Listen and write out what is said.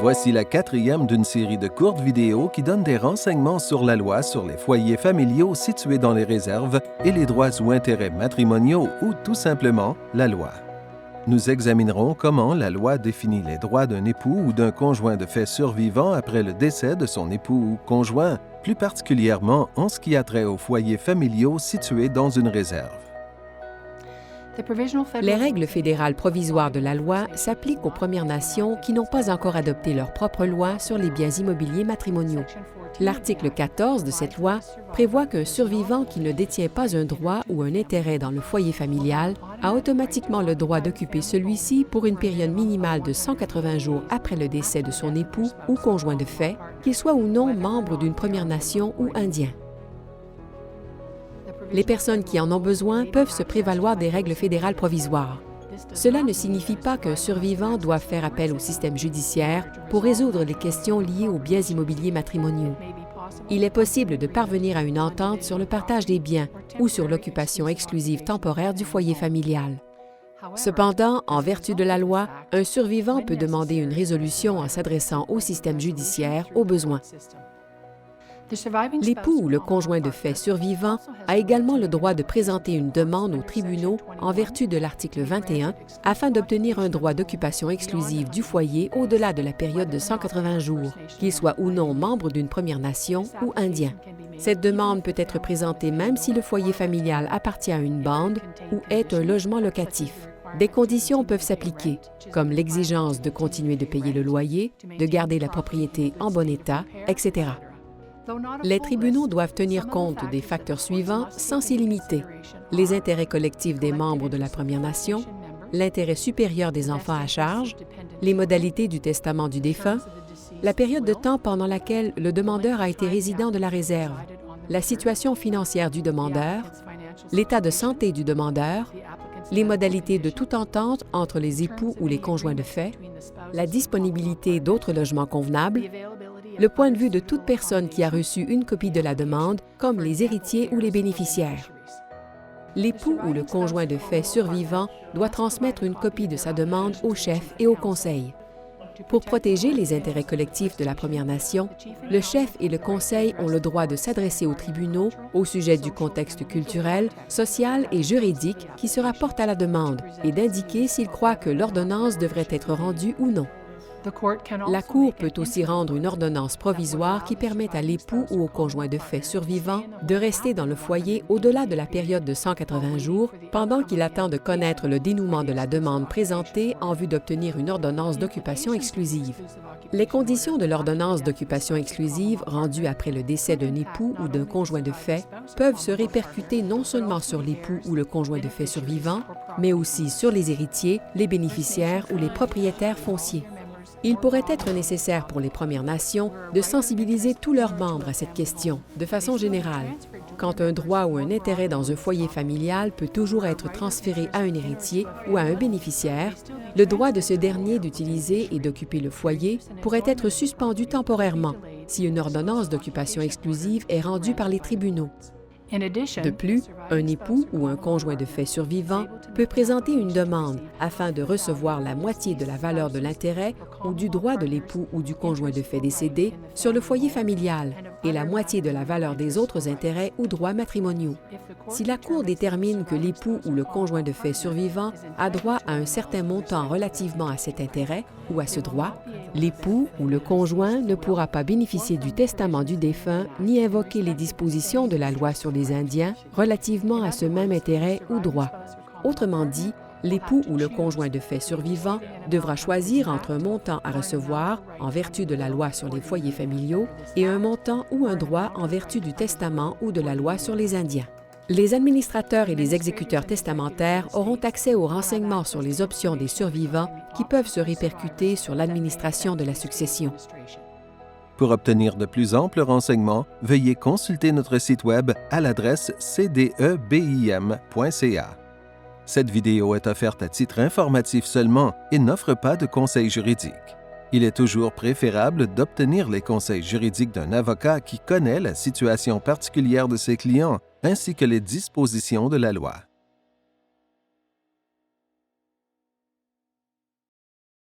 Voici la quatrième d'une série de courtes vidéos qui donnent des renseignements sur la loi sur les foyers familiaux situés dans les réserves et les droits ou intérêts matrimoniaux ou tout simplement la loi. Nous examinerons comment la loi définit les droits d'un époux ou d'un conjoint de fait survivant après le décès de son époux ou conjoint, plus particulièrement en ce qui a trait aux foyers familiaux situés dans une réserve. Les règles fédérales provisoires de la loi s'appliquent aux Premières Nations qui n'ont pas encore adopté leur propre loi sur les biens immobiliers matrimoniaux. L'article 14 de cette loi prévoit qu'un survivant qui ne détient pas un droit ou un intérêt dans le foyer familial a automatiquement le droit d'occuper celui-ci pour une période minimale de 180 jours après le décès de son époux ou conjoint de fait, qu'il soit ou non membre d'une Première Nation ou indien. Les personnes qui en ont besoin peuvent se prévaloir des règles fédérales provisoires. Cela ne signifie pas qu'un survivant doit faire appel au système judiciaire pour résoudre les questions liées aux biens immobiliers matrimoniaux. Il est possible de parvenir à une entente sur le partage des biens ou sur l'occupation exclusive temporaire du foyer familial. Cependant, en vertu de la loi, un survivant peut demander une résolution en s'adressant au système judiciaire au besoin. L'époux ou le conjoint de fait survivant a également le droit de présenter une demande aux tribunaux en vertu de l'article 21 afin d'obtenir un droit d'occupation exclusive du foyer au-delà de la période de 180 jours, qu'il soit ou non membre d'une Première Nation ou indien. Cette demande peut être présentée même si le foyer familial appartient à une bande ou est un logement locatif. Des conditions peuvent s'appliquer, comme l'exigence de continuer de payer le loyer, de garder la propriété en bon état, etc. Les tribunaux doivent tenir compte des facteurs suivants sans s'y limiter: les intérêts collectifs des membres de la Première Nation, l'intérêt supérieur des enfants à charge, les modalités du testament du défunt, la période de temps pendant laquelle le demandeur a été résident de la réserve, la situation financière du demandeur, l'état de santé du demandeur, les modalités de toute entente entre les époux ou les conjoints de fait, la disponibilité d'autres logements convenables, le point de vue de toute personne qui a reçu une copie de la demande, comme les héritiers ou les bénéficiaires. L'époux ou le conjoint de fait survivant doit transmettre une copie de sa demande au chef et au conseil. Pour protéger les intérêts collectifs de la Première Nation, le chef et le conseil ont le droit de s'adresser aux tribunaux au sujet du contexte culturel, social et juridique qui se rapporte à la demande et d'indiquer s'ils croient que l'ordonnance devrait être rendue ou non. La Cour peut aussi rendre une ordonnance provisoire qui permet à l'époux ou au conjoint de fait survivant de rester dans le foyer au-delà de la période de 180 jours pendant qu'il attend de connaître le dénouement de la demande présentée en vue d'obtenir une ordonnance d'occupation exclusive. Les conditions de l'ordonnance d'occupation exclusive rendue après le décès d'un époux ou d'un conjoint de fait peuvent se répercuter non seulement sur l'époux ou le conjoint de fait survivant, mais aussi sur les héritiers, les bénéficiaires ou les propriétaires fonciers. Il pourrait être nécessaire pour les Premières Nations de sensibiliser tous leurs membres à cette question, de façon générale. Quand un droit ou un intérêt dans un foyer familial peut toujours être transféré à un héritier ou à un bénéficiaire, le droit de ce dernier d'utiliser et d'occuper le foyer pourrait être suspendu temporairement si une ordonnance d'occupation exclusive est rendue par les tribunaux. De plus, un époux ou un conjoint de fait survivant peut présenter une demande afin de recevoir la moitié de la valeur de l'intérêt ou du droit de l'époux ou du conjoint de fait décédé sur le foyer familial et la moitié de la valeur des autres intérêts ou droits matrimoniaux. Si la Cour détermine que l'époux ou le conjoint de fait survivant a droit à un certain montant relativement à cet intérêt ou à ce droit, l'époux ou le conjoint ne pourra pas bénéficier du testament du défunt ni invoquer les dispositions de la loi sur les Indiens relativement à ce même intérêt ou droit. Autrement dit, l'époux ou le conjoint de fait survivant devra choisir entre un montant à recevoir en vertu de la loi sur les foyers familiaux et un montant ou un droit en vertu du testament ou de la loi sur les Indiens. Les administrateurs et les exécuteurs testamentaires auront accès aux renseignements sur les options des survivants qui peuvent se répercuter sur l'administration de la succession. Pour obtenir de plus amples renseignements, veuillez consulter notre site Web à l'adresse cdebim.ca. Cette vidéo est offerte à titre informatif seulement et n'offre pas de conseils juridiques. Il est toujours préférable d'obtenir les conseils juridiques d'un avocat qui connaît la situation particulière de ses clients ainsi que les dispositions de la loi.